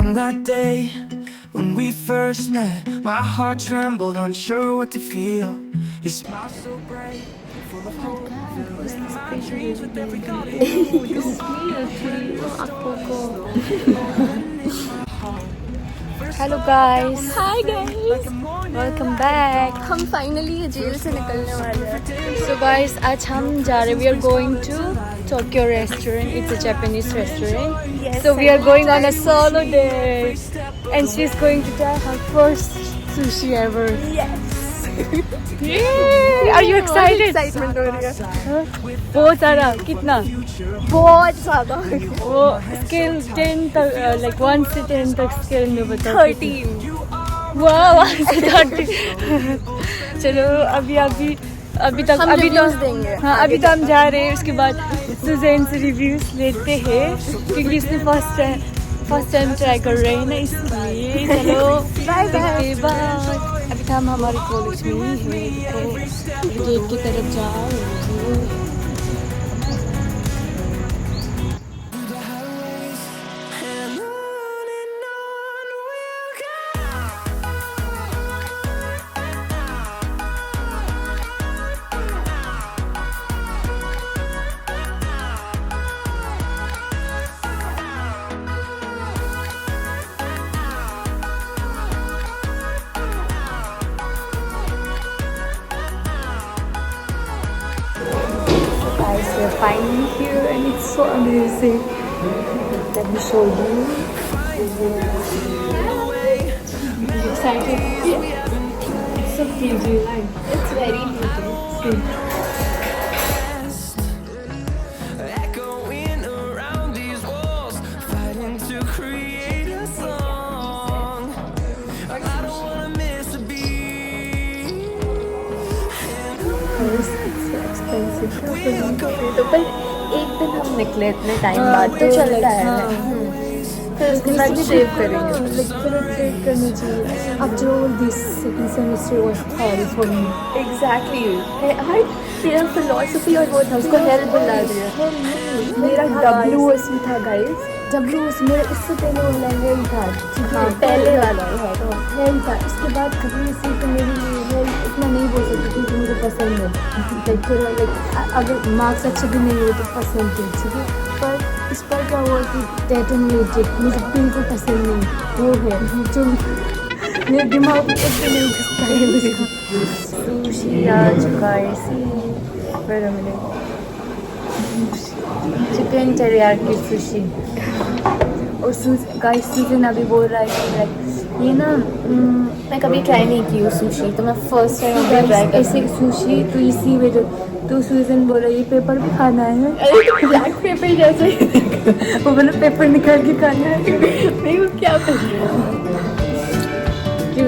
On that day when we first met, my heart trembled, unsure what to feel. Your smile so bright, full of hope, filling my dreams with every color. Hello guys, hi guys, welcome back. हम finally ये jail से निकलने वाले हैं। So guys, आज हम जा रहे, we are going to Tokyo restaurant. It's a Japanese restaurant. So we are going on a solo date and she is going to try her first sushi ever. Yay! Are you excited? Excitement हो रही है बहुत सारा, कितना? बहुत ज्यादा। वो scale 10 तक, लाइक 1 से 10 तक स्केल में बताओ। 13। वाह, 1 से 30। चलो अभी तक हम अभी तो reviews देंगे। हाँ, अभी तो हम जा रहे हैं। उसके बाद सुजैन से रिव्यूज लेते हैं क्योंकि इसने फर्स्ट टाइम ट्राई कर रहे हैं ना, इसलिए। चलो बाय बाय। अभी तो हम हमारे कॉलेज में ही हैं, तो गेट की तरफ जा रहे हैं। Guys, we're finally here and it's so amazing. Let me show you. Are you excited? Yes, It's so pretty, right? it's very beautiful. Echoing around these walls, fighting to create a song. I don't wanna miss a beat. It's expensive. तो पर एक दिन हम निकले इतने time बाद तो चलता है। फिर उसके बाद सेव करेंगे। Celebrate करनी चाहिए. After all this, second semester was hard for me. Exactly हर तेरा फिलोसफी और वो था, उसको हेल्प बुला दिया। मेरा WOC था गाइस। WOC मेरा इससे पहले वाला हेल था, ठीक है? पहले वाला तो हेल था। इसके बाद कभी से तो मेरे लिए हेल इतना नहीं बोल सकती क्योंकि मुझे पसंद है। लाइक अगर मार्क्स अच्छे भी नहीं हुए तो पसंद है, ठीक है? पर इस पर क्या हुआ कि टेटोमेटिक मुझे बिल्कुल पसंद नहीं। वो है जो मेरे दिमाग में एकदम नहीं घुसता है उसका। सुशी आ चुका है। Chicken teriyaki sushi. और गाइस सीजन अभी बोल रहा है कि like, ये ना मैं कभी ट्राई नहीं की हूँ सुशी, तो मैं फर्स्ट टाइम अभी ट्राई कर। ऐसे सुशी तो इसी में तो सूजन बोल रही है पेपर भी खाना है। ब्लैक पेपर जैसे वो बोला पेपर निकाल के खाना है। नहीं, वो क्या कर क्यों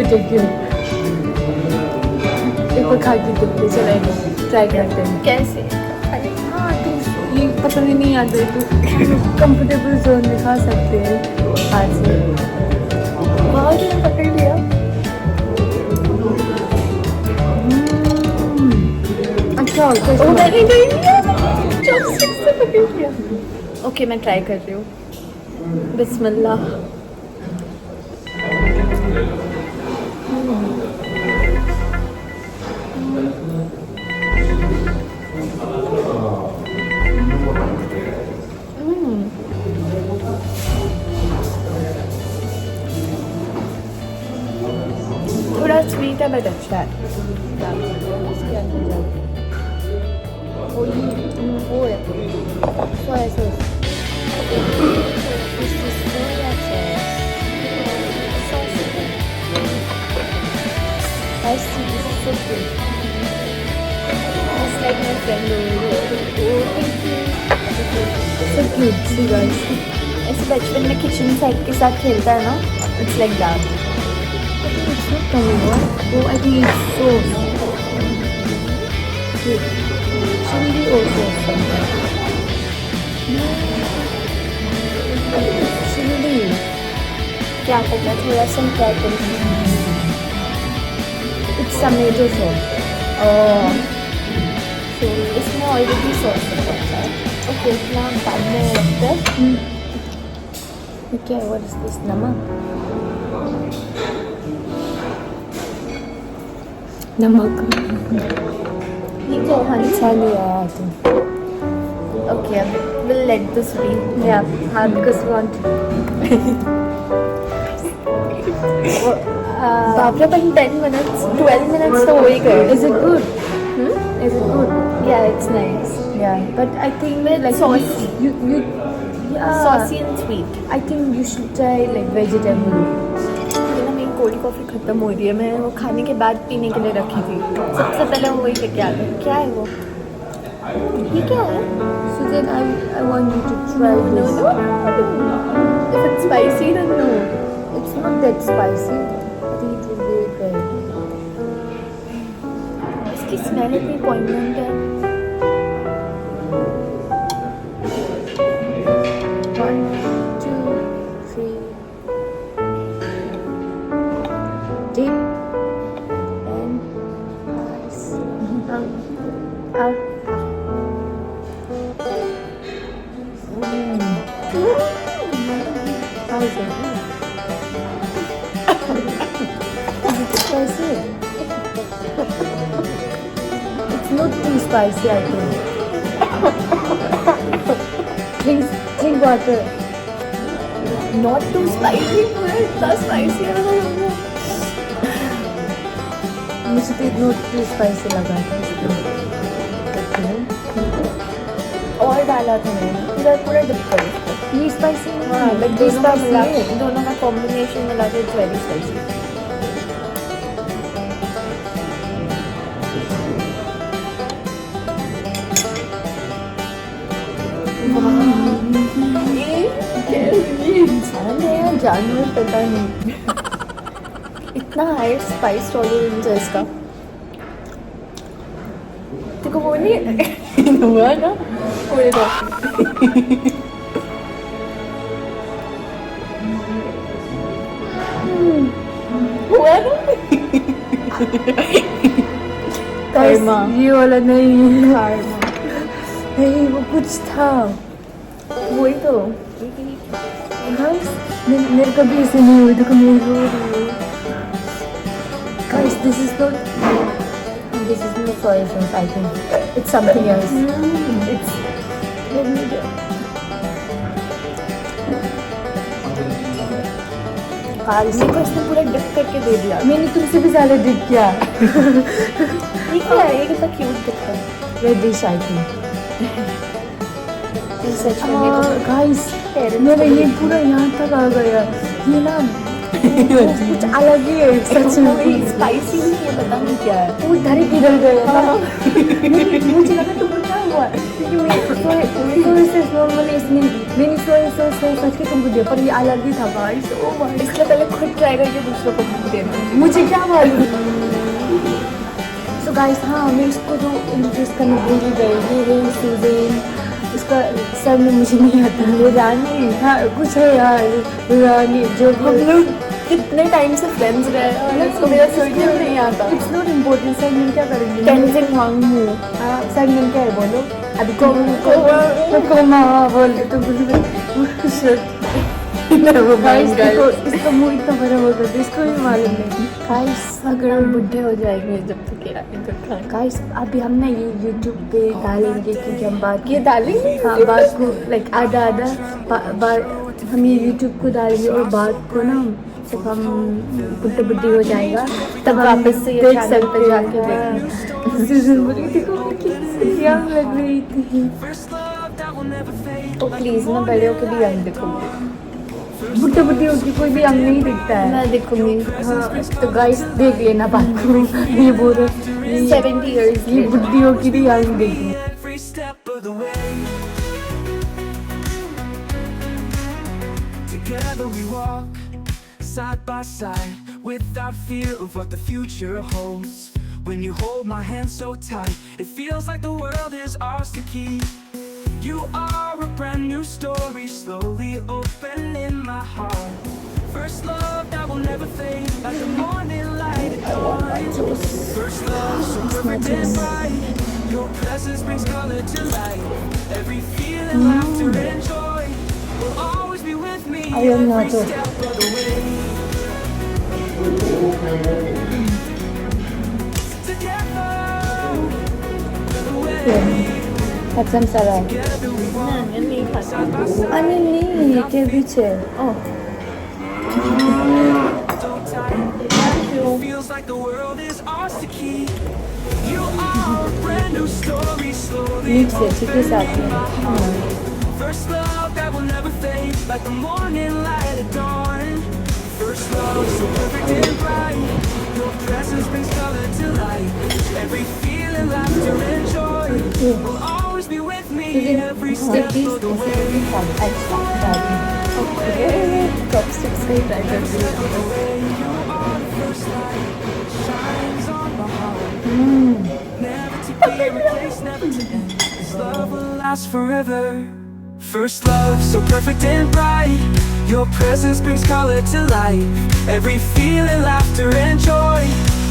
पेपर खा के देखते, चलेगा ट्राई करते हैं। कैसे? हाँ तो ये पता नहीं याद है तो कंफर्टेबल जोन में खा सकते हैं हाथ से। बहुत ही पकड़ लिया। अच्छा ओ मैंने नहीं लिया, चॉपस्टिक से पकड़ लिया। ओके, मैं ट्राई कर रही हूँ। बिस्मिल्लाह। थोड़ा स्वीट है बट अच्छा है। वो है soya sauce. Just like my friend over here. So cute, see guys. ऐसे बचपन में किचन सेट के साथ खेलता है ना, it's like that. It's not coming out. Oh, I think it's so cute. Chili also. Chili. क्या पता, थोड़ा सा ट्राई करूँगी। It's tomato sauce. तो इसमें ऑलरेडी सॉस होता है। ओके, इतना बाद में रखते हैं। क्या है? What is this? नमक? नमक ये क्या है? अच्छा नहीं आया तो Okay, we'll let this be. yeah हाँ because we want बाप रे, अपन 10 minutes, 12 minutes तो हो ही गए. is it good? Is it good? Yeah, it's nice. Yeah, but I think like Saucy. you yeah Saucy and sweet. I think you should try like vegetable. ना मेरी cold coffee ख़त्म हो रही है. मैं वो खाने के बाद पीने के लिए रखी थी. सबसे पहले वो वही लेके आ गई. क्या है वो? ये क्या है? So then I want you to try No, this. no. If it's spicy, then no. It's not that spicy. I think it will be good. इसकी स्मेल इतनी पॉइंटेंट है. 1, 2, 3. Dip and ice. How is it? Is it spicy? It's not too spicy, I think. Drink water. Not too spicy. इतना spicy है. मुझे तो not too spicy लगा था इसलिए. और डाला था मैंने. पूरा डिप कर इसको. ये स्पाइसी नहीं हाँ, है. like ये दोनों का मिला spicy के, है. दोनों का कॉम्बिनेशन मिला के it's very spicy. ये इंसान है या जानवर पता नहीं. इतना हाई स्पाइस टॉलरेंस है इसका. देखो वो नहीं हुआ ना पूरे को. हुआ ना. Guys, Karma. ये वाला नहीं. Karma. नहीं वो कुछ था. वही तो. Guys, मेरे कभी ऐसे नहीं हुई. देखो मैं रो रही हूँ. Guys, this is not soy sauce. I think it's something else. It's let me get. मेरे को इसने पूरा डिप करके दे दिया. मैंने तुमसे भी ज़्यादा डिप किया. ये क्या है? ये कितना क्यूट दिखता है. Reddish I think. ये सच में मेरे को गाइस parents मेरा को ये पूरा यहाँ तक आ गया. ये ना कुछ अलग ही है सच में. कोई स्पाइसी नहीं है, पता नहीं क्या है. वो इधर ही गिर गया. मुझे लगा तुमको क्या हुआ क्योंकि मैं नॉर्मली इसमें मैंने सोया सोच के तुमको दिया पर ये अलग ही था. गाइस ओ माय इसलिए पहले खुद ट्राई करके दूसरों को भी देना. मुझे क्या मालूम. सो गाइस हाँ मैं इसको तो इंट्रोड्यूस करने भूल ही गई. ये है सुजेन. इसका सर में मुझे नहीं आता. वो रानी. हाँ कुछ है यार रानी जो हम लोग कितने टाइम से फ्रेंड्स रहे हैं और इसको मेरा सरनेम नहीं आता. It's not important. सरनेम क्या करेंगे. टेंजिंग वांगमू. हाँ सरनेम क्या है बोलो. अभी कोमा बोल तो इसका मुँह इतना बड़ा हो गया. इसको भी मालूम नहीं. गाइस अगर हम बुढ़े हो जाएंगे जब तक ये आगे तक खाएं. गाइस अभी हम ना ये यूट्यूब पे डालेंगे क्योंकि हम बात ये डालेंगे. हाँ बात को लाइक आधा हम ये यूट्यूब को डालेंगे और बात को ना जब हम बुढ़े बुढ़ी हो जाएगा तब वापस से ये देख चैनल पे सकते जाके हैं. देखेंगे. सीजन बोली देखो कितनी यंग लग रही थी. तो प्लीज ना बड़े होकर भी यंग दिखोगे. बुढ़े बुढ़ी होगी कोई भी यंग नहीं दिखता है. मैं दिखूंगी. हाँ तो गाइस देख लेना बात को. ये बोल रहे 70 years ये बुढ़ी होगी भी यंग देखी. every step of the way. Together we walk side by side without fear of what the future holds. When you hold my hand so tight, it feels like the world is ours to keep. You are a brand new story, slowly opening my heart. First love that will never fade, like the morning light at dawn. First love so perfect and bright, your presence brings color to life. Every feeling, laughter and joy will always be with me. Ayaw na to. Yun. Patsam sarap. Yan नहीं खाता Ano ni? Ceviche. oh Feels like the world is ours to keep. You are a brand new story, slowly Mix है, chicken साथ में. First love that will never fade, like the morning light at dawn. First love, so perfect and bright. Your presence brings color to life. Every feeling, laughter and joy will always be with me every step of the way. Chopsticks का ही try करती हूँ You are the first light, shines on my heart. Never to be replaced, never to end. This love will last forever. First love, so perfect and bright. Your presence brings color to life. Every feeling, laughter and joy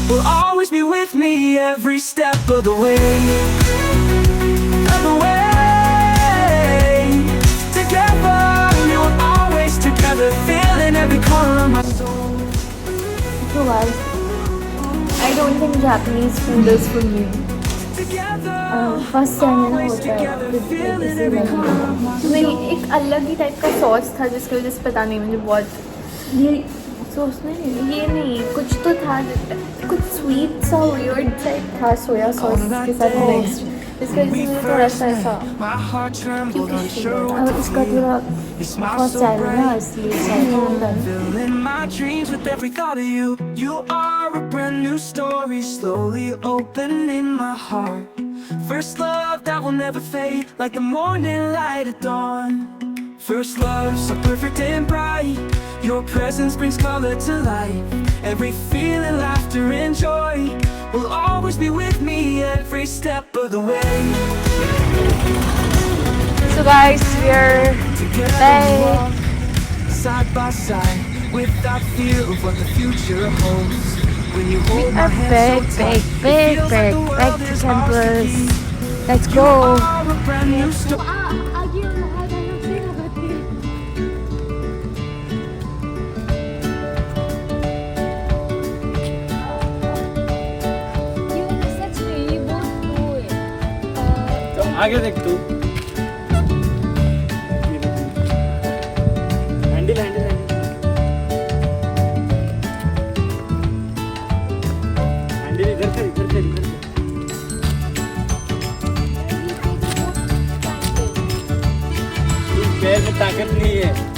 will always be with me every step of the way. Of the way. Together, we were always together, feeling every corner of my soul. So guys, I don't think Japanese food is for me. First time है ना होता है फिर इसी नहीं. मेरी एक अलग ही टाइप का सॉस था जिसकी वजह से पता नहीं मुझे बहुत ये सॉस नहीं ये नहीं कुछ तो था कुछ स्वीट सा वियर्ड टाइप था सोया सॉस के साथ मिक्स इसकी वजह से मुझे थोड़ा सा ऐसा My heart trembled, unsure और what to इसका do. थोड़ा You smile first so time है ना bright, इसलिए शायद होता है. filling my dreams with every thought of you. You are a brand new story, slowly opening my heart. First love that will never fade, like the morning light at dawn. First love, so perfect and bright. Your presence brings color to life. Every feeling, laughter and joy will always be with me every step of the way. So guys, we are Together we walk side by side without fear of what the future holds. When you hold my hand so tight, it feels like the world is ours to keep. Let's You go. are a brand new story. आगे देख तू handle handle handle इधर कर इधर कर इधर कर पैर में ताकत नहीं है